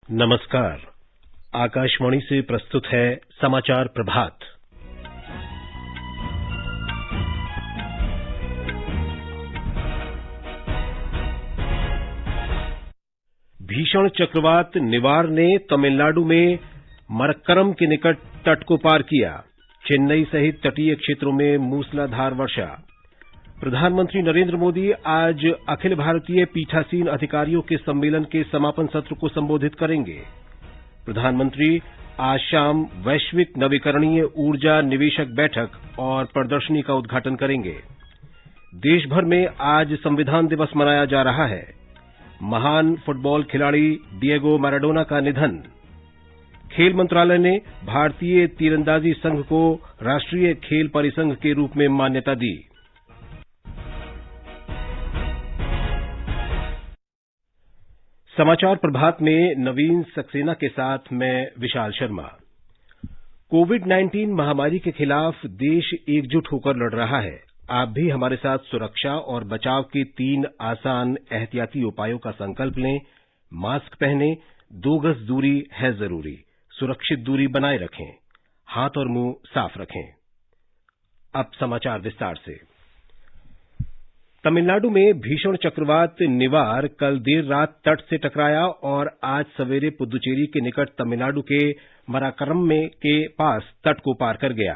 नमस्कार। आकाशवाणी से प्रस्तुत है समाचार प्रभात। भीषण चक्रवात निवार ने तमिलनाडु में मरक्करम के निकट तट को पार किया। चेन्नई सहित तटीय क्षेत्रों में मूसलाधार वर्षा। प्रधानमंत्री नरेंद्र मोदी आज अखिल भारतीय पीठासीन अधिकारियों के सम्मेलन के समापन सत्र को संबोधित करेंगे। प्रधानमंत्री आज शाम वैश्विक नवीकरणीय ऊर्जा निवेशक बैठक और प्रदर्शनी का उद्घाटन करेंगे। देश भर में आज संविधान दिवस मनाया जा रहा है। महान फुटबॉल खिलाड़ी डिएगो मैराडोना का निधन। खेल मंत्रालय ने भारतीय तीरंदाजी संघ को राष्ट्रीय खेल परिसंघ के रूप में मान्यता दी। समाचार प्रभात में नवीन सक्सेना के साथ मैं विशाल शर्मा। कोविड-19 महामारी के खिलाफ देश एकजुट होकर लड़ रहा है। आप भी हमारे साथ सुरक्षा और बचाव के 3 आसान एहतियाती उपायों का संकल्प लें। मास्क पहनें, 2 गज दूरी है जरूरी, सुरक्षित दूरी बनाए रखें, हाथ और मुंह साफ रखें। अब समाचार विस्तार से। तमिलनाडु में भीषण चक्रवात निवार कल देर रात तट से टकराया और आज सवेरे पुदुचेरी के निकट तमिलनाडु के मरक्करम के पास तट को पार कर गया।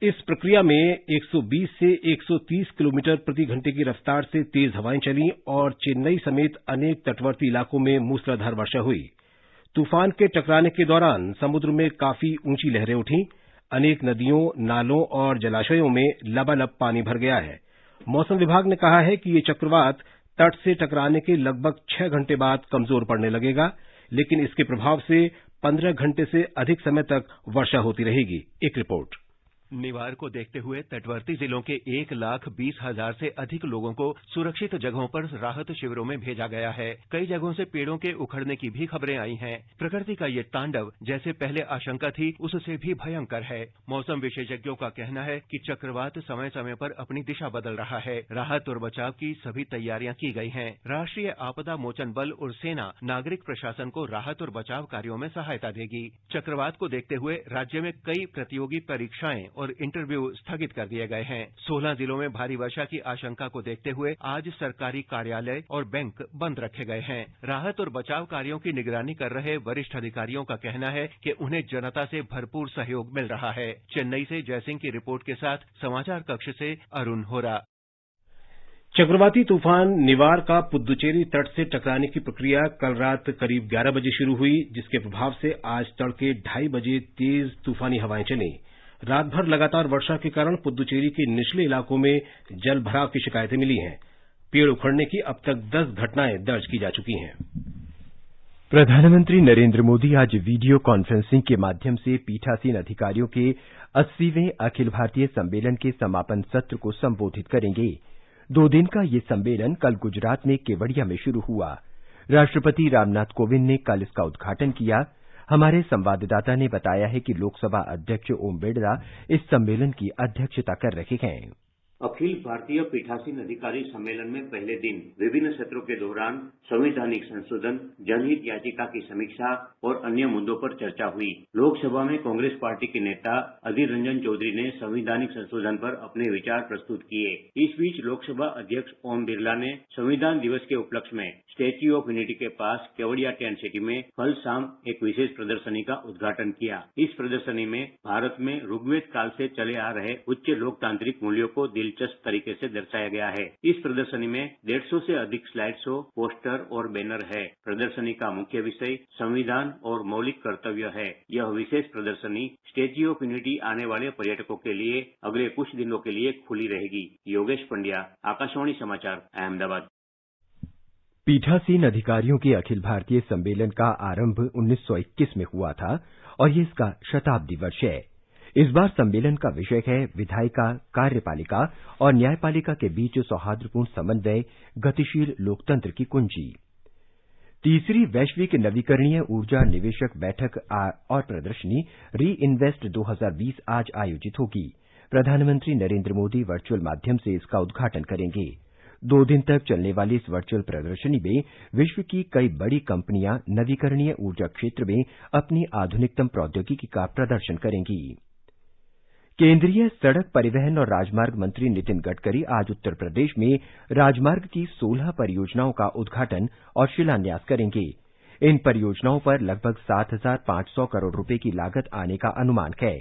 इस प्रक्रिया में 120 से 130 किलोमीटर प्रति घंटे की रफ्तार से तेज हवाएं चलीं और चेन्नई समेत अनेक तटवर्ती इलाकों में मूसलाधार वर्षा हुई। तूफान के टकराने के दौरान समुद्र में काफी ऊंची लहरें उठीं। अनेक नदियों, नालों और जलाशयों में लबालब पानी भर गया है। मौसम विभाग ने कहा है कि ये चक्रवात तट से टकराने के लगभग 6 घंटे बाद कमजोर पड़ने लगेगा, लेकिन इसके प्रभाव से 15 घंटे से अधिक समय तक वर्षा होती रहेगी। एक रिपोर्ट। निवार को देखते हुए तटवर्ती जिलों के 1,20,000 से अधिक लोगों को सुरक्षित जगहों पर राहत शिविरों में भेजा गया है। कई जगहों से पेड़ों के उखड़ने की भी खबरें आई हैं। प्रकृति का ये तांडव जैसे पहले आशंका थी, उससे भी भयंकर है। मौसम विशेषज्ञों का कहना है कि चक्रवात समय समय पर अपनी दिशा बदल रहा है। राहत और बचाव की सभी तैयारियां की गई हैं। राष्ट्रीय आपदा मोचन बल और सेना नागरिक प्रशासन को राहत और बचाव कार्यों में सहायता देगी। चक्रवात को देखते हुए राज्य में कई प्रतियोगी परीक्षाएं और इंटरव्यू स्थगित कर दिए गए हैं। 16 जिलों में भारी वर्षा की आशंका को देखते हुए आज सरकारी कार्यालय और बैंक बंद रखे गए हैं। राहत और बचाव कार्यों की निगरानी कर रहे वरिष्ठ अधिकारियों का कहना है कि उन्हें जनता से भरपूर सहयोग मिल रहा है। चेन्नई से जयसिंह की रिपोर्ट के साथ समाचार कक्ष से अरुण होरा। चक्रवाती तूफान निवार का पुदुचेरी तट से टकराने की प्रक्रिया कल रात करीब 11 बजे शुरू हुई, जिसके प्रभाव से आज तड़के 2:30 बजे तेज तूफानी हवाएं चलीं। रात भर लगातार वर्षा के कारण पुदुचेरी के निचले इलाकों में जल भराव की शिकायतें मिली हैं। पेड़ उखड़ने की अब तक 10 घटनाएं दर्ज की जा चुकी हैं। प्रधानमंत्री नरेंद्र मोदी आज वीडियो कॉन्फ्रेंसिंग के माध्यम से पीठासीन अधिकारियों के 80वें अखिल भारतीय सम्मेलन के समापन सत्र को संबोधित करेंगे। 2 दिन का ये सम्मेलन कल गुजरात में केवड़िया में शुरू हुआ। राष्ट्रपति रामनाथ कोविंद ने कल इसका उद्घाटन किया। हमारे संवाददाता ने बताया है कि लोकसभा अध्यक्ष ओम बिड़ला इस सम्मेलन की अध्यक्षता कर रहे हैं। अखिल भारतीय पीठासीन अधिकारी सम्मेलन में पहले दिन विभिन्न सत्रों के दौरान संवैधानिक संशोधन, जनहित याचिका की समीक्षा और अन्य मुद्दों पर चर्चा हुई। लोकसभा में कांग्रेस पार्टी के नेता अधीर रंजन चौधरी ने संवैधानिक संशोधन पर अपने विचार प्रस्तुत किए। इस बीच लोकसभा अध्यक्ष ओम बिरला ने संविधान दिवस के उपलक्ष्य में स्टैच्यू ऑफ यूनिटी के पास केवड़िया टेंट सिटी में कल शाम एक विशेष प्रदर्शनी का उद्घाटन किया। इस प्रदर्शनी में भारत में ऋग्वेद काल से चले आ रहे उच्च लोकतांत्रिक मूल्यों को दिलचस्प तरीके से दर्शाया गया है। इस प्रदर्शनी में 150 से अधिक स्लाइड शो, पोस्टर और बैनर है। प्रदर्शनी का मुख्य विषय संविधान और मौलिक कर्तव्य है। यह विशेष प्रदर्शनी स्टैच्यू ऑफ यूनिटी आने वाले पर्यटकों के लिए अगले कुछ दिनों के लिए खुली रहेगी। योगेश पंड्या, आकाशवाणी समाचार, अहमदाबाद। पीठासीन अधिकारियों के अखिल भारतीय सम्मेलन का आरंभ 1921 में हुआ था और ये इसका शताब्दी वर्ष है। इस बार सम्मेलन का विषय है विधायिका, कार्यपालिका और न्यायपालिका के बीच सौहार्दपूर्ण समन्वय, गतिशील लोकतंत्र की कुंजी। तीसरी वैश्विक नवीकरणीय ऊर्जा निवेशक बैठक और प्रदर्शनी री इन्वेस्ट 2020 आज आयोजित होगी। प्रधानमंत्री नरेंद्र मोदी वर्चुअल माध्यम से इसका उद्घाटन करेंगे। 2 दिन तक चलने वाली इस वर्चुअल प्रदर्शनी में विश्व की कई बड़ी कंपनियां नवीकरणीय ऊर्जा क्षेत्र में अपनी आधुनिकतम प्रौद्योगिकी का प्रदर्शन करेंगी। केंद्रीय सड़क परिवहन और राजमार्ग मंत्री नितिन गडकरी आज उत्तर प्रदेश में राजमार्ग की 16 परियोजनाओं का उद्घाटन और शिलान्यास करेंगे। इन परियोजनाओं पर लगभग 7,500 करोड़ रुपए की लागत आने का अनुमान है।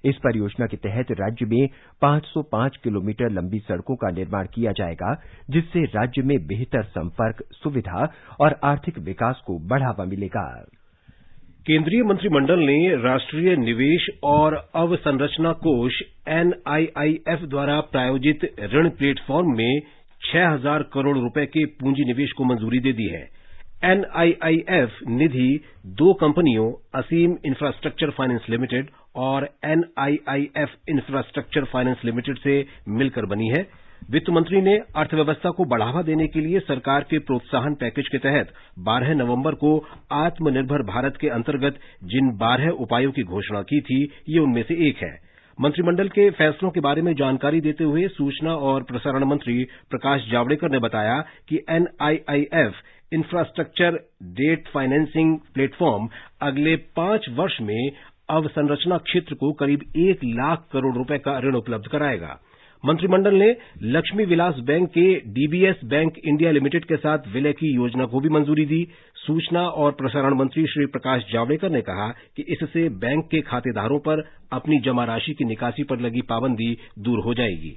इस परियोजना के तहत राज्य में 505 किलोमीटर लंबी सड़कों का निर्माण किया जाएगा, जिससे राज्य में बेहतर संपर्क, सुविधा और आर्थिक विकास को बढ़ावा मिलेगा। केंद्रीय मंत्रिमंडल ने राष्ट्रीय निवेश और अवसंरचना कोष NIIF द्वारा प्रायोजित ऋण प्लेटफॉर्म में 6,000 करोड़ रुपए के पूंजी निवेश को मंजूरी दे दी है। NIIF निधि 2 कंपनियों असीम इंफ्रास्ट्रक्चर फाइनेंस लिमिटेड और NIIF इंफ्रास्ट्रक्चर फाइनेंस लिमिटेड से मिलकर बनी है। वित्त मंत्री ने अर्थव्यवस्था को बढ़ावा देने के लिए सरकार के प्रोत्साहन पैकेज के तहत 12 नवंबर को आत्मनिर्भर भारत के अंतर्गत जिन 12 उपायों की घोषणा की थी, ये उनमें से एक है। मंत्रिमंडल के फैसलों के बारे में जानकारी देते हुए सूचना और प्रसारण मंत्री प्रकाश जावड़ेकर ने बताया कि NIIF infrastructure debt financing platform अगले 5 वर्ष में अवसंरचना क्षेत्र को करीब 1 लाख करोड़ रुपए का ऋण उपलब्ध कराएगा। मंत्रिमंडल ने लक्ष्मी विलास बैंक के DBS बैंक इंडिया लिमिटेड के साथ विलय की योजना को भी मंजूरी दी। सूचना और प्रसारण मंत्री श्री प्रकाश जावड़ेकर ने कहा कि इससे बैंक के खातेदारों पर अपनी जमा राशि की निकासी पर लगी पाबंदी दूर हो जाएगी।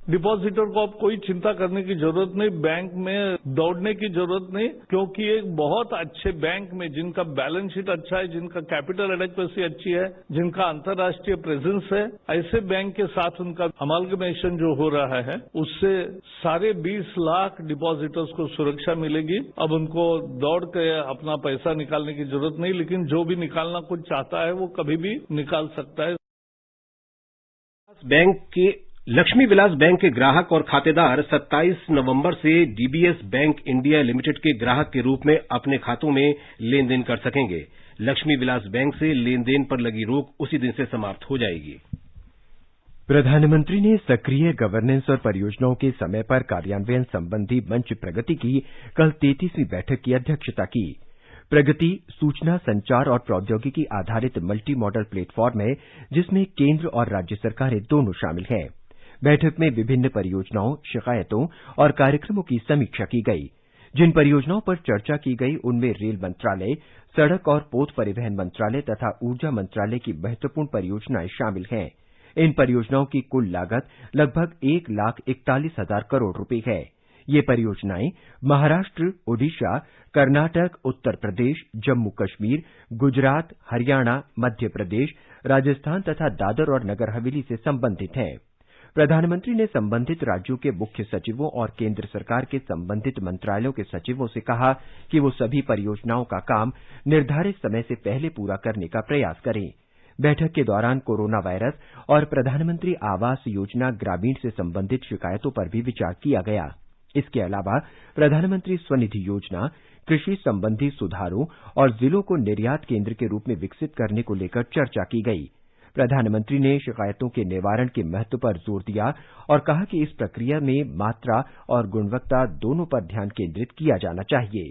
डिपॉजिटर को अब कोई चिंता करने की जरूरत नहीं, बैंक में दौड़ने की जरूरत नहीं, क्योंकि एक बहुत अच्छे बैंक में जिनका बैलेंस शीट अच्छा है, जिनका कैपिटल एडेक्वेसी अच्छी है, जिनका अंतर्राष्ट्रीय प्रेजेंस है, ऐसे बैंक के साथ उनका अमालगमेशन जो हो रहा है, उससे 20.5 लाख डिपॉजिटर्स को सुरक्षा मिलेगी। अब उनको दौड़ के अपना पैसा निकालने की जरूरत नहीं, लेकिन जो भी निकालना कुछ चाहता है वो कभी भी निकाल सकता है। बैंक के लक्ष्मी विलास बैंक के ग्राहक और खातेदार 27 नवंबर से DBS बैंक इंडिया लिमिटेड के ग्राहक के रूप में अपने खातों में लेन देन कर सकेंगे। लक्ष्मी विलास बैंक से लेन देन पर लगी रोक उसी दिन से समाप्त हो जाएगी। प्रधानमंत्री ने सक्रिय गवर्नेंस और परियोजनाओं के समय पर कार्यान्वयन संबंधी मंच प्रगति की कल 33वीं बैठक की अध्यक्षता की। प्रगति सूचना, संचार और प्रौद्योगिकी आधारित मल्टी मॉडल प्लेटफॉर्म है, जिसमें केंद्र और राज्य सरकारें दोनों शामिल हैं। बैठक में विभिन्न परियोजनाओं, शिकायतों और कार्यक्रमों की समीक्षा की गई। जिन परियोजनाओं पर चर्चा की गई उनमें रेल मंत्रालय, सड़क और पोत परिवहन मंत्रालय तथा ऊर्जा मंत्रालय की महत्वपूर्ण परियोजनाएं शामिल हैं। इन परियोजनाओं की कुल लागत लगभग 1,41,000 करोड़ रुपए है। ये परियोजनाएं महाराष्ट्र, ओडिशा, कर्नाटक, उत्तर प्रदेश, जम्मू कश्मीर, गुजरात, हरियाणा, मध्य प्रदेश, राजस्थान तथा दादर और नगर हवेली से संबंधित हैं। प्रधानमंत्री ने संबंधित राज्यों के मुख्य सचिवों और केंद्र सरकार के संबंधित मंत्रालयों के सचिवों से कहा कि वो सभी परियोजनाओं का काम निर्धारित समय से पहले पूरा करने का प्रयास करें। बैठक के दौरान कोरोना वायरस और प्रधानमंत्री आवास योजना ग्रामीण से संबंधित शिकायतों पर भी विचार किया गया। इसके अलावा प्रधानमंत्री स्वनिधि योजना, कृषि संबंधी सुधारों और जिलों को निर्यात केंद्र के रूप में विकसित करने को लेकर चर्चा की गई। प्रधानमंत्री ने शिकायतों के निवारण के महत्व पर जोर दिया और कहा कि इस प्रक्रिया में मात्रा और गुणवत्ता दोनों पर ध्यान केंद्रित किया जाना चाहिए।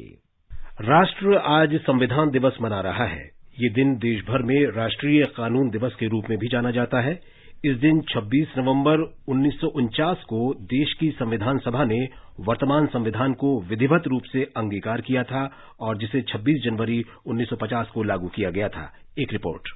राष्ट्र आज संविधान दिवस मना रहा है। ये दिन देश भर में राष्ट्रीय कानून दिवस के रूप में भी जाना जाता है। इस दिन 26 नवंबर 1949 को देश की संविधान सभा ने वर्तमान संविधान को विधिवत रूप से अंगीकार किया था और जिसे 26 जनवरी 1950 को लागू किया गया था। एक रिपोर्ट।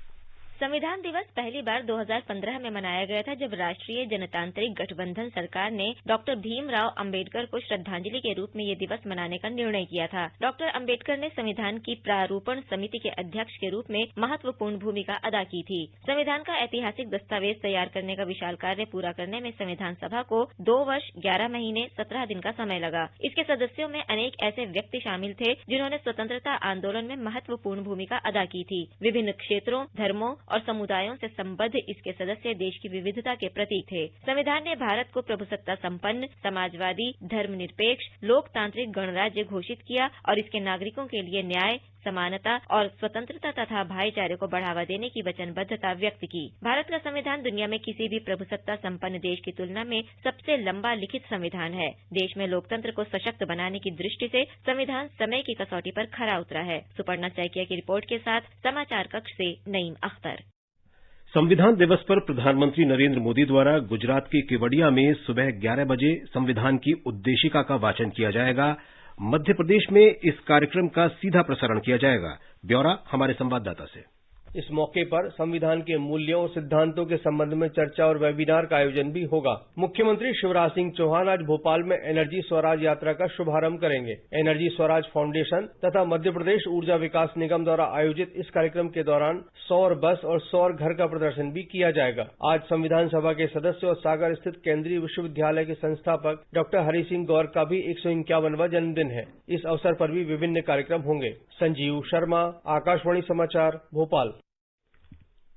संविधान दिवस पहली बार 2015 में मनाया गया था, जब राष्ट्रीय जनतांत्रिक गठबंधन सरकार ने डॉक्टर भीमराव अंबेडकर को श्रद्धांजलि के रूप में ये दिवस मनाने का निर्णय किया था। डॉक्टर अंबेडकर ने संविधान की प्रारूपण समिति के अध्यक्ष के रूप में महत्वपूर्ण भूमिका अदा की थी। संविधान का ऐतिहासिक दस्तावेज तैयार करने का विशाल कार्य पूरा करने में संविधान सभा को 2 वर्ष 11 महीने 17 दिन का समय लगा। इसके सदस्यों में अनेक ऐसे व्यक्ति शामिल थे जिन्होंने स्वतंत्रता आंदोलन में महत्वपूर्ण भूमिका अदा की थी। विभिन्न क्षेत्रों, धर्मों और समुदायों से संबद्ध इसके सदस्य देश की विविधता के प्रतीक थे। संविधान ने भारत को प्रभुसत्ता संपन्न, समाजवादी, धर्मनिरपेक्ष, लोकतांत्रिक गणराज्य घोषित किया और इसके नागरिकों के लिए न्याय, समानता और स्वतंत्रता तथा भाईचारे को बढ़ावा देने की वचनबद्धता व्यक्त की। भारत का संविधान दुनिया में किसी भी प्रभुसत्ता संपन्न देश की तुलना में सबसे लंबा लिखित संविधान है। देश में लोकतंत्र को सशक्त बनाने की दृष्टि से संविधान समय की कसौटी पर खरा उतरा है। सुपर्णा सैकिया की रिपोर्ट के साथ समाचार कक्ष से नईम अख्तर। संविधान दिवस पर प्रधानमंत्री नरेंद्र मोदी द्वारा गुजरात के केवडिया में सुबह 11 बजे संविधान की उद्देशिका का वाचन किया जाएगा। मध्य प्रदेश में इस कार्यक्रम का सीधा प्रसारण किया जाएगा। ब्यौरा हमारे संवाददाता से। इस मौके पर संविधान के मूल्यों और सिद्धांतों के संबंध में चर्चा और वेबिनार का आयोजन भी होगा। मुख्यमंत्री शिवराज सिंह चौहान आज भोपाल में एनर्जी स्वराज यात्रा का शुभारंभ करेंगे। एनर्जी स्वराज फाउंडेशन तथा मध्य प्रदेश ऊर्जा विकास निगम द्वारा आयोजित इस कार्यक्रम के दौरान सौर बस और सौर घर का प्रदर्शन भी किया जाएगा। आज संविधान सभा के सदस्य और सागर स्थित केंद्रीय विश्वविद्यालय के संस्थापक डॉक्टर हरि सिंह गौर का भी 151वां जन्मदिन है। इस अवसर पर भी विभिन्न कार्यक्रम होंगे। संजीव शर्मा, आकाशवाणी समाचार, भोपाल।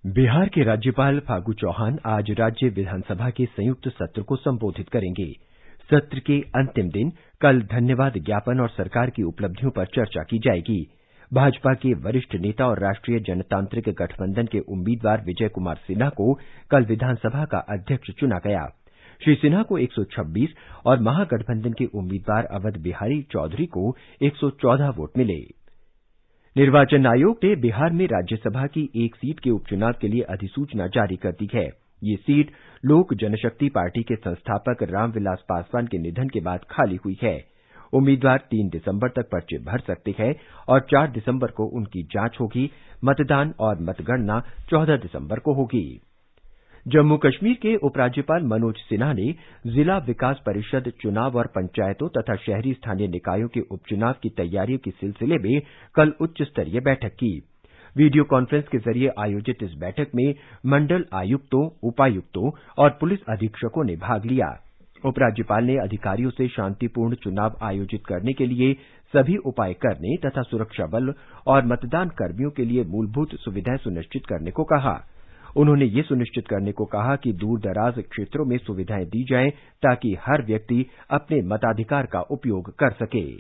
बिहार के राज्यपाल फागू चौहान आज राज्य विधानसभा के संयुक्त सत्र को संबोधित करेंगे। सत्र के अंतिम दिन कल धन्यवाद ज्ञापन और सरकार की उपलब्धियों पर चर्चा की जाएगी। भाजपा के वरिष्ठ नेता और राष्ट्रीय जनतांत्रिक गठबंधन के उम्मीदवार विजय कुमार सिन्हा को कल विधानसभा का अध्यक्ष चुना गया। श्री सिन्हा को 126 और महागठबंधन के उम्मीदवार अवध बिहारी चौधरी को 114 वोट मिले। निर्वाचन आयोग ने बिहार में राज्यसभा की एक सीट के उपचुनाव के लिए अधिसूचना जारी कर दी है। ये सीट लोक जनशक्ति पार्टी के संस्थापक रामविलास पासवान के निधन के बाद खाली हुई है। उम्मीदवार 3 दिसंबर तक पर्चे भर सकते हैं और 4 दिसंबर को उनकी जांच होगी। मतदान और मतगणना 14 दिसंबर को होगी। जम्मू कश्मीर के उपराज्यपाल मनोज सिन्हा ने जिला विकास परिषद चुनाव और पंचायतों तथा शहरी स्थानीय निकायों के उपचुनाव की तैयारियों के सिलसिले में कल उच्च स्तरीय बैठक की। वीडियो कॉन्फ्रेंस के जरिए आयोजित इस बैठक में मंडल आयुक्तों, उपायुक्तों और पुलिस अधीक्षकों ने भाग लिया। उपराज्यपाल ने अधिकारियों से शांतिपूर्ण चुनाव आयोजित करने के लिए सभी उपाय करने तथा सुरक्षा बल और मतदान कर्मियों के लिए मूलभूत सुविधाएं सुनिश्चित करने को कहा। उन्होंने ये सुनिश्चित करने को कहा कि दूर दराज क्षेत्रों में सुविधाएं दी जाएं ताकि हर व्यक्ति अपने मताधिकार का उपयोग कर सके।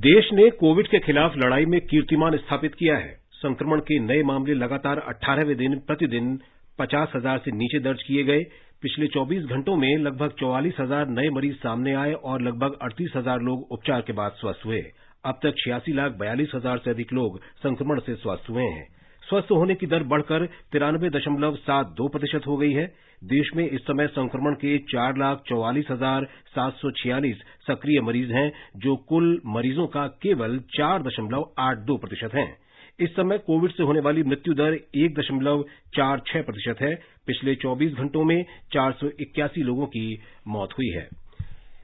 देश ने कोविड के खिलाफ लड़ाई में कीर्तिमान स्थापित किया है। संक्रमण के नए मामले लगातार 18वें दिन प्रतिदिन 50,000 से नीचे दर्ज किए गए। पिछले 24 घंटों में लगभग 44,000 नए मरीज सामने आए और लगभग 38,000 लोग उपचार के बाद स्वस्थ हुए। अब तक 86,42,000 से अधिक लोग संक्रमण से स्वस्थ हुए हैं। स्वस्थ होने की दर बढ़कर 93.72% हो गई है। देश में इस समय संक्रमण के 4,44,746 सक्रिय मरीज हैं, जो कुल मरीजों का केवल 4.82% है। इस समय कोविड से होने वाली मृत्यु दर 1.46% है। पिछले 24 घंटों में 481 लोगों की मौत हुई है।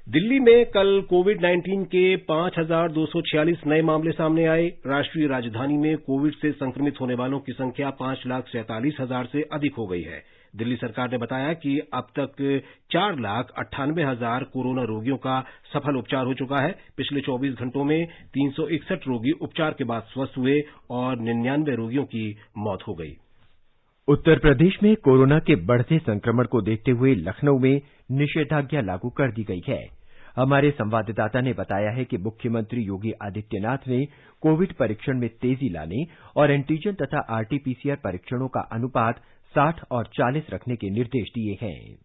दिल्ली में कल कोविड-19 के 5,246 नए मामले सामने आए। राष्ट्रीय राजधानी में कोविड से संक्रमित होने वालों की संख्या 5,47,000 से अधिक हो गई है। दिल्ली सरकार ने बताया कि अब तक 4,98,000 कोरोना रोगियों का सफल उपचार हो चुका है। पिछले 24 घंटों में 361 रोगी उपचार के बाद स्वस्थ हुए और 99 रोगियों की मौत हो गई। उत्तर प्रदेश में कोरोना के बढ़ते संक्रमण को देखते हुए लखनऊ में निषेधाज्ञा लागू कर दी गई है। हमारे संवाददाता ने बताया है कि मुख्यमंत्री योगी आदित्यनाथ ने कोविड परीक्षण में तेजी लाने और एंटीजन तथा आरटीपीसीआर परीक्षणों का अनुपात 60 और 40 रखने के निर्देश दिए हैं।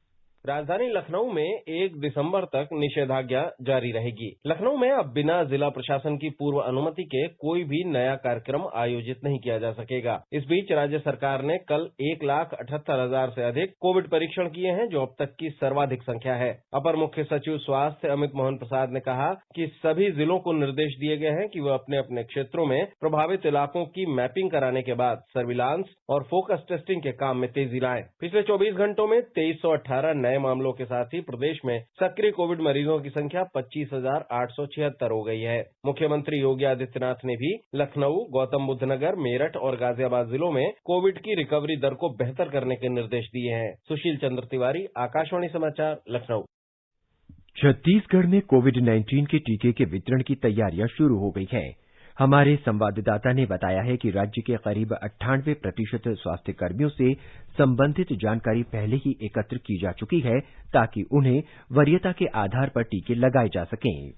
राजधानी लखनऊ में 1 दिसंबर तक निषेधाज्ञा जारी रहेगी। लखनऊ में अब बिना जिला प्रशासन की पूर्व अनुमति के कोई भी नया कार्यक्रम आयोजित नहीं किया जा सकेगा। इस बीच राज्य सरकार ने कल 1,78,000 से अधिक कोविड परीक्षण किए हैं, जो अब तक की सर्वाधिक संख्या है। अपर मुख्य सचिव स्वास्थ्य अमित मोहन प्रसाद ने कहा कि सभी जिलों को निर्देश दिए गए हैं कि वे अपने अपने क्षेत्रों में प्रभावित इलाकों की मैपिंग कराने के बाद सर्विलांस और फोकस टेस्टिंग के काम में तेजी लाएं। पिछले 24 घंटों में 2318 नए मामलों के साथ ही प्रदेश में सक्रिय कोविड मरीजों की संख्या 25,876 हो गई है। मुख्यमंत्री योगी आदित्यनाथ ने भी लखनऊ, गौतम बुद्ध नगर, मेरठ और गाजियाबाद जिलों में कोविड की रिकवरी दर को बेहतर करने के निर्देश दिए हैं। सुशील चंद्र तिवारी, आकाशवाणी समाचार, लखनऊ। छत्तीसगढ़ में कोविड-19 के टीके के वितरण की तैयारियां शुरू हो गई हैं। हमारे संवाददाता ने बताया है कि राज्य के करीब 98% स्वास्थ्य कर्मियों से संबंधित जानकारी पहले ही एकत्र की जा चुकी है, ताकि उन्हें वरीयता के आधार पर टीके लगाए जा सकें।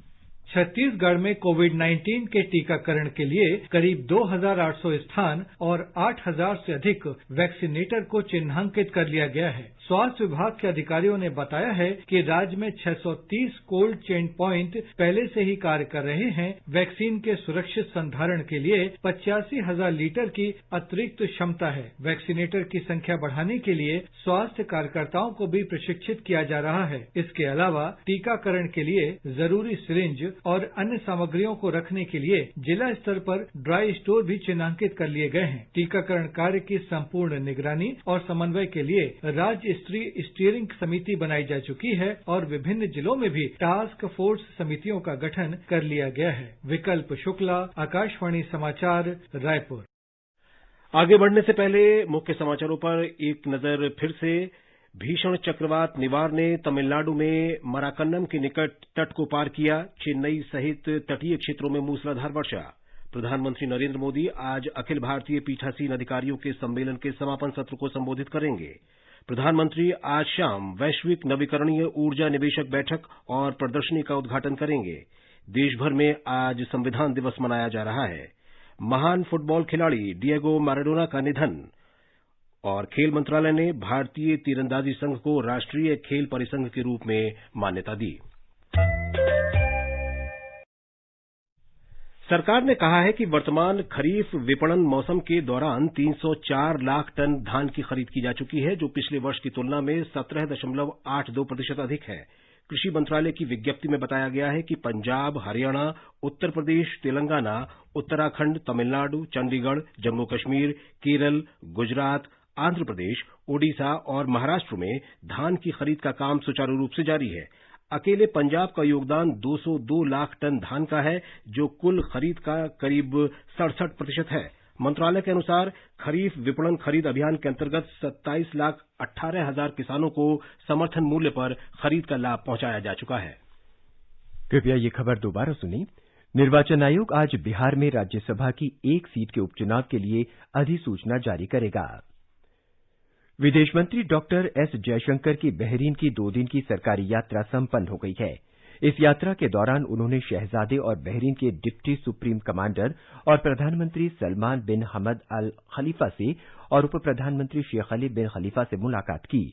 छत्तीसगढ़ में कोविड-19 के टीकाकरण के लिए करीब 2,800 स्थान और 8,000 से अधिक वैक्सीनेटर को चिन्हांकित कर लिया गया है। स्वास्थ्य विभाग के अधिकारियों ने बताया है कि राज्य में 630 कोल्ड चेन प्वाइंट पहले से ही कार्य कर रहे हैं। वैक्सीन के सुरक्षित संधारण के लिए 85,000 लीटर की अतिरिक्त क्षमता है। वैक्सीनेटर की संख्या बढ़ाने के लिए स्वास्थ्य कार्यकर्ताओं को भी प्रशिक्षित किया जा रहा है। इसके अलावा टीकाकरण के लिए जरूरी सिरिंज और अन्य सामग्रियों को रखने के लिए जिला स्तर पर ड्राई स्टोर भी चिन्हांकित कर लिए गए हैं। टीकाकरण कार्य की संपूर्ण निगरानी और समन्वय के लिए राज्य स्तरीय स्टीयरिंग समिति बनाई जा चुकी है और विभिन्न जिलों में भी टास्क फोर्स समितियों का गठन कर लिया गया है। विकल्प शुक्ला, आकाशवाणी समाचार, रायपुर। आगे बढ़ने से पहले मुख्य समाचारों पर एक नजर फिर से। भीषण चक्रवात निवार ने तमिलनाडु में मराकन्नम के निकट तट को पार किया। चेन्नई सहित तटीय क्षेत्रों में मूसलाधार वर्षा। प्रधानमंत्री नरेंद्र मोदी आज अखिल भारतीय पीठासीन अधिकारियों के सम्मेलन के समापन सत्र को संबोधित करेंगे। प्रधानमंत्री आज शाम वैश्विक नवीकरणीय ऊर्जा निवेशक बैठक और प्रदर्शनी का उद्घाटन करेंगे। देश भर में आज संविधान दिवस मनाया जा रहा है। महान फुटबॉल खिलाड़ी डिएगो मैराडोना का निधन। और खेल मंत्रालय ने भारतीय तीरंदाजी संघ को राष्ट्रीय खेल परिसंघ के रूप में मान्यता दी। सरकार ने कहा है कि वर्तमान खरीफ विपणन मौसम के दौरान 304 लाख टन धान की खरीद की जा चुकी है, जो पिछले वर्ष की तुलना में 17.82% अधिक है। कृषि मंत्रालय की विज्ञप्ति में बताया गया है कि पंजाब, हरियाणा, उत्तर प्रदेश, तेलंगाना, उत्तराखंड, तमिलनाडु, चंडीगढ़, जम्मू कश्मीर, केरल, गुजरात, आंध्र प्रदेश, ओडिशा और महाराष्ट्र में धान की खरीद का काम सुचारू रूप से जारी है। अकेले पंजाब का योगदान 202 लाख टन धान का है, जो कुल खरीद का करीब 67% है। मंत्रालय के अनुसार खरीफ विपणन खरीद अभियान के अंतर्गत 27,18,000 किसानों को समर्थन मूल्य पर खरीद का लाभ पहुंचाया जा चुका है। कृपया ये खबर दोबारा सुनिए। निर्वाचन आयोग आज बिहार में राज्यसभा की एक सीट के उपचुनाव के लिए अधिसूचना जारी करेगा। विदेश मंत्री डॉक्टर एस जयशंकर की बहरीन की 2 दिन की सरकारी यात्रा संपन्न हो गई है। इस यात्रा के दौरान उन्होंने शहजादे और बहरीन के डिप्टी सुप्रीम कमांडर और प्रधानमंत्री सलमान बिन हमद अल खलीफा से और उप प्रधानमंत्री शेख अली बिन खलीफा से मुलाकात की।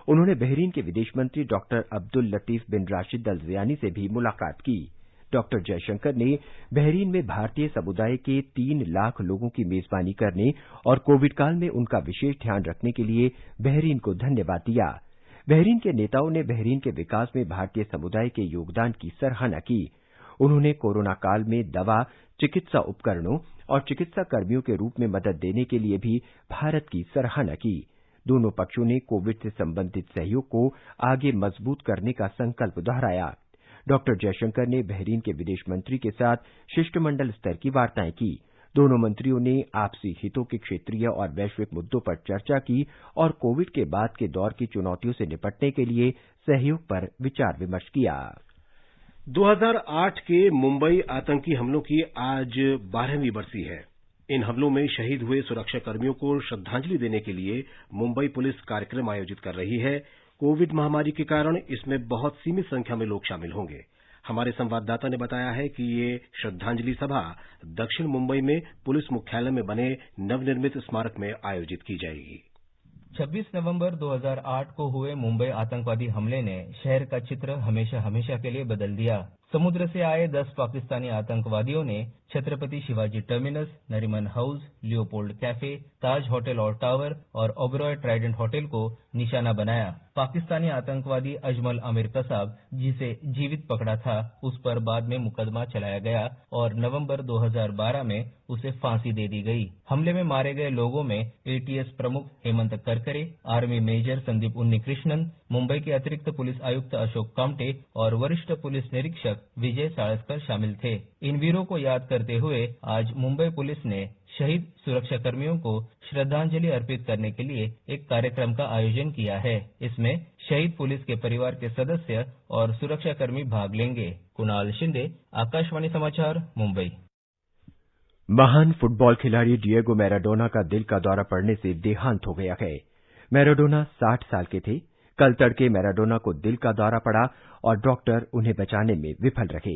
उन्होंने बहरीन के विदेश मंत्री डॉक्टर अब्दुल लतीफ बिन राशिद अल ज़ियानी से भी मुलाकात की। डॉक्टर जयशंकर ने बहरीन में भारतीय समुदाय के 3 लाख लोगों की मेजबानी करने और कोविड काल में उनका विशेष ध्यान रखने के लिए बहरीन को धन्यवाद दिया। बहरीन के नेताओं ने बहरीन के विकास में भारतीय समुदाय के योगदान की सराहना की। उन्होंने कोरोना काल में दवा, चिकित्सा उपकरणों और चिकित्सा कर्मियों के रूप में मदद देने के लिए भी भारत की सराहना की। दोनों पक्षों ने कोविड से संबंधित सहयोग को आगे मजबूत करने का संकल्प दोहराया। डॉक्टर जयशंकर ने बहरीन के विदेश मंत्री के साथ शिष्टमंडल स्तर की वार्ताएं की। दोनों मंत्रियों ने आपसी हितों के क्षेत्रीय और वैश्विक मुद्दों पर चर्चा की और कोविड के बाद के दौर की चुनौतियों से निपटने के लिए सहयोग पर विचार विमर्श किया। 2008 के मुंबई आतंकी हमलों की आज 12वीं बरसी है। इन हमलों में शहीद हुए सुरक्षाकर्मियों को श्रद्धांजलि देने के लिए मुंबई पुलिस कार्यक्रम आयोजित कर रही है। कोविड महामारी के कारण इसमें बहुत सीमित संख्या में लोग शामिल होंगे। हमारे संवाददाता ने बताया है कि ये श्रद्धांजलि सभा दक्षिण मुंबई में पुलिस मुख्यालय में बने नवनिर्मित स्मारक में आयोजित की जाएगी। 26 नवंबर 2008 को हुए मुंबई आतंकवादी हमले ने शहर का चित्र हमेशा हमेशा के लिए बदल दिया। समुद्र से आए 10 पाकिस्तानी आतंकवादियों ने Chhatrapati Shivaji Terminus, Nariman House, Leopold Cafe, Taj Hotel और टावर और ओबरॉय ट्राइडेंट होटल को निशाना बनाया। पाकिस्तानी आतंकवादी अजमल आमिर कसाब, जिसे जीवित पकड़ा था, उस पर बाद में मुकदमा चलाया गया और नवंबर 2012 में उसे फांसी दे दी गई। हमले में मारे गए लोगों में एटीएस प्रमुख हेमंत करकरे, आर्मी मेजर संदीप उन्नीकृष्णन, मुंबई के अतिरिक्त पुलिस आयुक्त अशोक कामटे और वरिष्ठ पुलिस निरीक्षक विजय साळस्कर शामिल थे। इन वीरों को याद करते हुए आज मुंबई पुलिस ने शहीद सुरक्षाकर्मियों को श्रद्धांजलि अर्पित करने के लिए एक कार्यक्रम का आयोजन किया है। इसमें शहीद पुलिस के परिवार के सदस्य और सुरक्षाकर्मी भाग लेंगे। कुणाल शिंदे, आकाशवाणी समाचार, मुंबई। महान फुटबॉल खिलाड़ी डिएगो मैराडोना का दिल का दौरा पड़ने से देहांत हो गया है। मैराडोना 60 साल के थे। कल तड़के मैराडोना को दिल का दौरा पड़ा और डॉक्टर उन्हें बचाने में विफल रहे।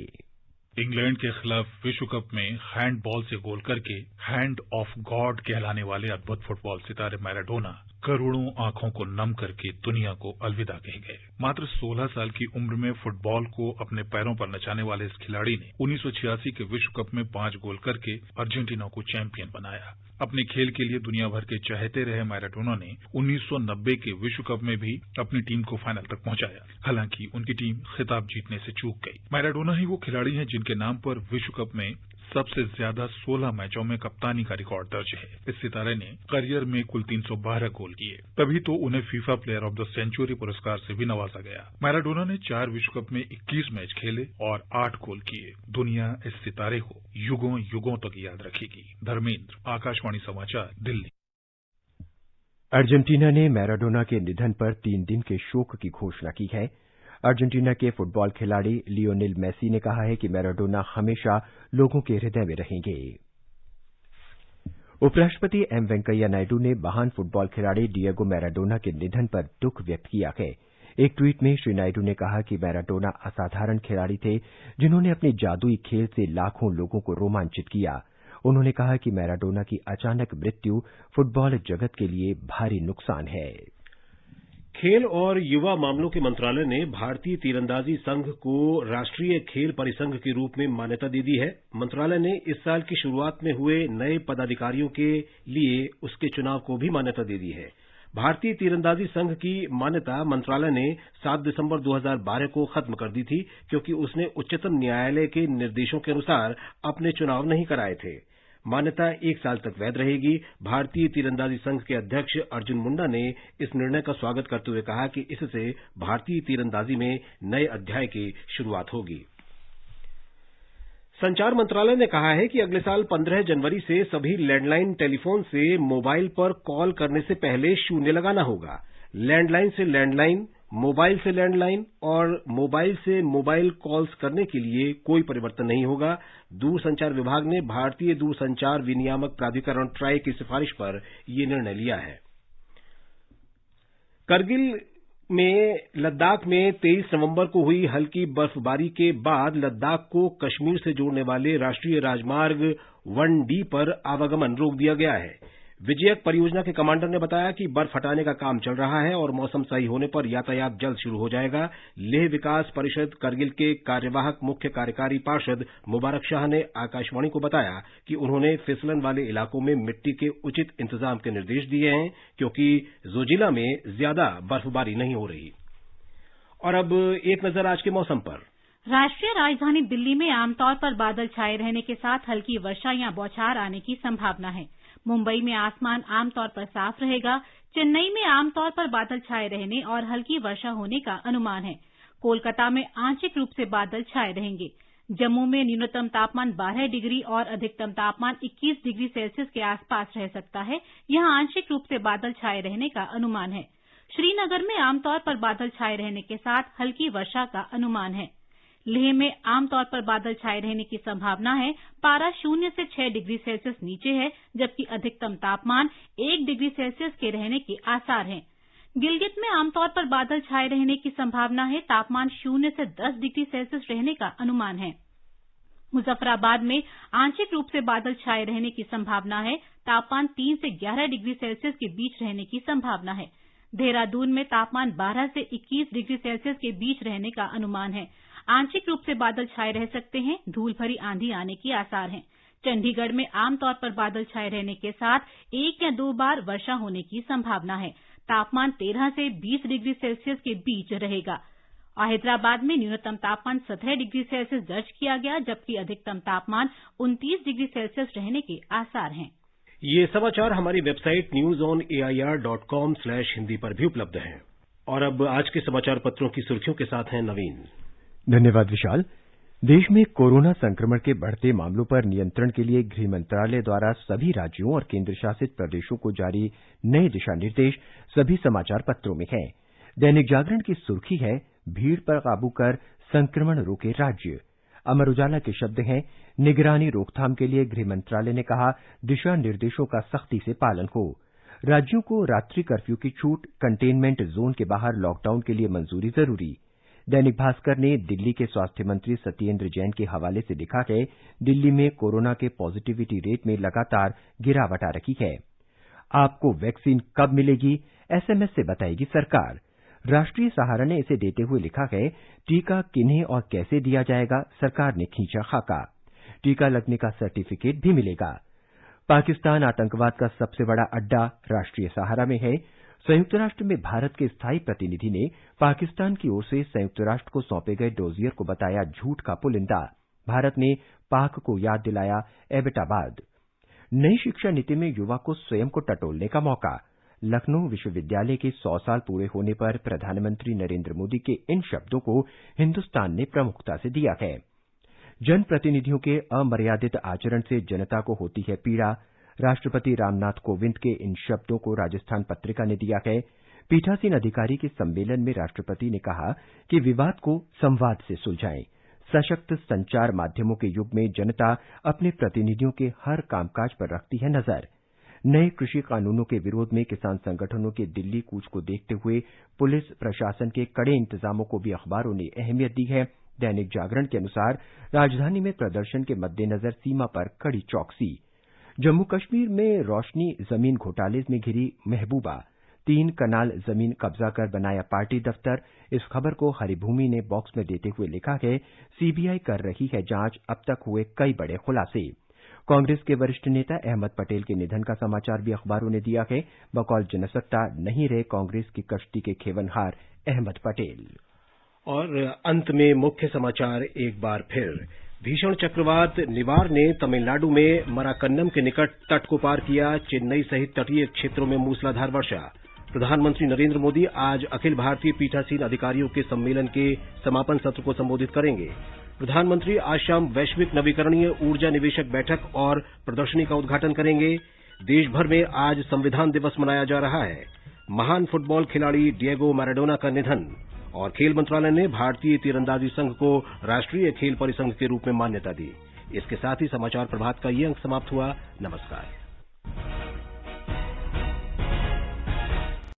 इंग्लैंड के खिलाफ विश्व कप में हैंडबॉल से गोल करके हैंड ऑफ गॉड कहलाने वाले अद्भुत फुटबॉल सितारे मैराडोना करोड़ों आंखों को नम करके दुनिया को अलविदा कह गए। मात्र 16 साल की उम्र में फुटबॉल को अपने पैरों पर नचाने वाले इस खिलाड़ी ने 1986 के विश्व कप में 5 गोल करके अर्जेंटीना को चैंपियन बनाया। अपने खेल के लिए दुनिया भर के चहेते रहे मैराडोना ने 1990 के विश्व कप में भी अपनी टीम को फाइनल तक पहुंचाया। हालांकि उनकी टीम खिताब जीतने से चूक गई। मैराडोना ही वो खिलाड़ी हैं जिनके नाम पर विश्व कप में सबसे ज्यादा 16 मैचों में कप्तानी का रिकॉर्ड दर्ज है। इस सितारे ने करियर में कुल 312 गोल किए, तभी तो उन्हें FIFA player of the century पुरस्कार से भी नवाजा गया। मैराडोना ने 4 विश्व कप में 21 मैच खेले और 8 गोल किए। दुनिया इस सितारे को युगों युगों तक याद रखेगी। धर्मेंद्र, आकाशवाणी समाचार, दिल्ली। अर्जेंटीना ने मैराडोना के निधन पर 3 दिन के शोक की घोषणा की है। अर्जेंटीना के फुटबॉल खिलाड़ी लियोनेल मेसी ने कहा है कि मैराडोना हमेशा लोगों के हृदय में रहेंगे। उपराष्ट्रपति एम वेंकैया नायडू ने महान फुटबॉल खिलाड़ी डिएगो मैराडोना के निधन पर दुख व्यक्त किया है। एक ट्वीट में श्री नायडू ने कहा कि मैराडोना असाधारण खिलाड़ी थे जिन्होंने अपने जादुई खेल से लाखों लोगों को रोमांचित किया। उन्होंने कहा कि मैराडोना की अचानक मृत्यु फुटबॉल जगत के लिए भारी नुकसान है। खेल और युवा मामलों के मंत्रालय ने भारतीय तीरंदाजी संघ को राष्ट्रीय खेल परिसंघ के रूप में मान्यता दे दी है। मंत्रालय ने इस साल की शुरुआत में हुए नए पदाधिकारियों के लिए उसके चुनाव को भी मान्यता दे दी है। भारतीय तीरंदाजी संघ की मान्यता मंत्रालय ने 7 दिसंबर 2012 को खत्म कर दी थी, क्योंकि उसने उच्चतम न्यायालय के निर्देशों के अनुसार अपने चुनाव नहीं कराए थे। मान्यता 1 साल तक वैध रहेगी। भारतीय तीरंदाजी संघ के अध्यक्ष अर्जुन मुंडा ने इस निर्णय का स्वागत करते हुए कहा कि इससे भारतीय तीरंदाजी में नए अध्याय की शुरुआत होगी। संचार मंत्रालय ने कहा है कि अगले साल 15 जनवरी से सभी लैंडलाइन टेलीफोन से मोबाइल पर कॉल करने से पहले 0 लगाना होगा। लैंडलाइन से लैंडलाइन, मोबाइल से लैंडलाइन और मोबाइल से मोबाइल कॉल्स करने के लिए कोई परिवर्तन नहीं होगा। दूरसंचार विभाग ने भारतीय दूरसंचार विनियामक प्राधिकरण ट्राई की सिफारिश पर यह निर्णय लिया है। करगिल में लद्दाख में 23 नवंबर को हुई हल्की बर्फबारी के बाद लद्दाख को कश्मीर से जोड़ने वाले राष्ट्रीय राजमार्ग 1D पर आवागमन रोक दिया गया है। विजयक परियोजना के कमांडर ने बताया कि बर्फ हटाने का काम चल रहा है और मौसम सही होने पर यातायात जल्द शुरू हो जाएगा। लेह विकास परिषद करगिल के कार्यवाहक मुख्य कार्यकारी पार्षद मुबारक शाह ने आकाशवाणी को बताया कि उन्होंने फिसलन वाले इलाकों में मिट्टी के उचित इंतजाम के निर्देश दिए हैं, क्योंकि जोजिला में ज्यादा बर्फबारी नहीं हो रही। और अब एक नजर आज के मौसम पर। राष्ट्रीय राजधानी दिल्ली में आमतौर पर बादल छाए रहने के साथ हल्की वर्षा या बौछार आने की संभावना है। मुंबई में आसमान आमतौर पर साफ रहेगा। चेन्नई में आमतौर पर बादल छाए रहने और हल्की वर्षा होने का अनुमान है। कोलकाता में आंशिक रूप से बादल छाए रहेंगे। जम्मू में न्यूनतम तापमान 12 डिग्री और अधिकतम तापमान 21 डिग्री सेल्सियस के आसपास रह सकता है। यहां आंशिक रूप से बादल छाए रहने का अनुमान है। श्रीनगर में आमतौर पर बादल छाए रहने के साथ हल्की वर्षा का अनुमान है। लेह में आमतौर पर बादल छाए रहने की संभावना है। पारा 0 से 6 डिग्री सेल्सियस नीचे है, जबकि अधिकतम तापमान 1 डिग्री सेल्सियस के रहने के आसार हैं। गिलगित में आमतौर पर बादल छाए रहने की संभावना है। तापमान 0 से 10 डिग्री सेल्सियस रहने का अनुमान है। मुजफ्फराबाद में आंशिक रूप से बादल छाए रहने की संभावना है। तापमान 3 से 11 डिग्री सेल्सियस के बीच रहने की संभावना है। देहरादून में तापमान 12 से 21 डिग्री सेल्सियस के बीच रहने का अनुमान है। आंशिक रूप से बादल छाए रह सकते हैं। धूल भरी आंधी आने के आसार हैं। चंडीगढ़ में आमतौर पर बादल छाए रहने के साथ 1 या 2 बार वर्षा होने की संभावना है। तापमान 13 से 20 डिग्री सेल्सियस के बीच रहेगा। और हैदराबाद में न्यूनतम तापमान 17 डिग्री सेल्सियस दर्ज किया गया, जबकि अधिकतम तापमान 29 डिग्री सेल्सियस रहने के आसार हैं। ये समाचार हमारी वेबसाइट newsonair.com/hindi पर भी उपलब्ध हैं। और अब आज के समाचार पत्रों की सुर्खियों के साथ हैं नवीन। धन्यवाद विशाल। देश में कोरोना संक्रमण के बढ़ते मामलों पर नियंत्रण के लिए गृह मंत्रालय द्वारा सभी राज्यों और केंद्र शासित प्रदेशों को जारी नए दिशा निर्देश सभी समाचार पत्रों में हैं। दैनिक जागरण की सुर्खी है, भीड़ पर काबू कर संक्रमण रोके राज्य। अमर उजाला के शब्द हैं, निगरानी रोकथाम के लिए गृह मंत्रालय ने कहा दिशा निर्देशों का सख्ती से पालन हो। राज्यों को रात्रि कर्फ्यू की छूट, कंटेनमेंट जोन के बाहर लॉकडाउन के लिए मंजूरी जरूरी। दैनिक भास्कर ने दिल्ली के स्वास्थ्य मंत्री सत्येंद्र जैन के हवाले से लिखा है, दिल्ली में कोरोना के पॉजिटिविटी रेट में लगातार गिरावट आ रही है। आपको वैक्सीन कब मिलेगी, एसएमएस से बताएगी सरकार। राष्ट्रीय सहारा ने इसे देते हुए लिखा है, टीका किन्हें और कैसे दिया जाएगा, सरकार ने खींचा खाका। टीका लगने का सर्टिफिकेट भी मिलेगा। पाकिस्तान आतंकवाद का सबसे बड़ा अड्डा राष्ट्रीय सहारा में है। संयुक्त राष्ट्र में भारत के स्थायी प्रतिनिधि ने पाकिस्तान की ओर से संयुक्त राष्ट्र को सौंपे गए डोजियर को बताया झूठ का पुलिंदा। भारत ने पाक को याद दिलाया एबटाबाद। नई शिक्षा नीति में युवा को स्वयं को टटोलने का मौका। लखनऊ विश्वविद्यालय के 100 साल पूरे होने पर प्रधानमंत्री नरेंद्र मोदी के इन शब्दों को हिंदुस्तान ने प्रमुखता से दिया है। जनप्रतिनिधियों के अमर्यादित आचरण से जनता को होती है पीड़ा। राष्ट्रपति रामनाथ कोविंद के इन शब्दों को राजस्थान पत्रिका ने दिया है। पीठासीन अधिकारी के सम्मेलन में राष्ट्रपति ने कहा कि विवाद को संवाद से सुलझाएं। सशक्त संचार माध्यमों के युग में जनता अपने प्रतिनिधियों के हर कामकाज पर रखती है नजर। नए कृषि कानूनों के विरोध में किसान संगठनों के दिल्ली कूच को देखते हुए पुलिस प्रशासन के कड़े इंतजामों को भी अखबारों ने अहमियत दी है। दैनिक जागरण के अनुसार राजधानी में प्रदर्शन के मद्देनजर सीमा पर कड़ी चौकसी। जम्मू कश्मीर में रोशनी जमीन घोटाले में घिरी महबूबा। 3 कनाल जमीन कब्जा कर बनाया पार्टी दफ्तर। इस खबर को हरिभूमि ने बॉक्स में देते हुए लिखा है, सीबीआई कर रही है जांच, अब तक हुए कई बड़े खुलासे। कांग्रेस के वरिष्ठ नेता अहमद पटेल के निधन का समाचार भी अखबारों ने दिया है। बकौल जनसत्ता नहीं रहे कांग्रेस की कश्ती के खेवनहार अहमद पटेल। और अंत में मुख्य समाचार एक बार फिर। भीषण चक्रवात निवार ने तमिलनाडु में मराकन्नम के निकट तट को पार किया। चेन्नई सहित तटीय क्षेत्रों में मूसलाधार वर्षा। प्रधानमंत्री नरेंद्र मोदी आज अखिल भारतीय पीठासीन अधिकारियों के सम्मेलन के समापन सत्र को संबोधित करेंगे। प्रधानमंत्री आज शाम वैश्विक नवीकरणीय ऊर्जा निवेशक बैठक और प्रदर्शनी का उद्घाटन करेंगे। देश भर में आज संविधान दिवस मनाया जा रहा है। महान फुटबॉल खिलाड़ी डिएगो मैराडोना का निधन। और खेल मंत्रालय ने भारतीय तीरंदाजी संघ को राष्ट्रीय खेल परिसंघ के रूप में मान्यता दी। इसके साथ ही समाचार प्रभात का ये अंक समाप्त हुआ। नमस्कार।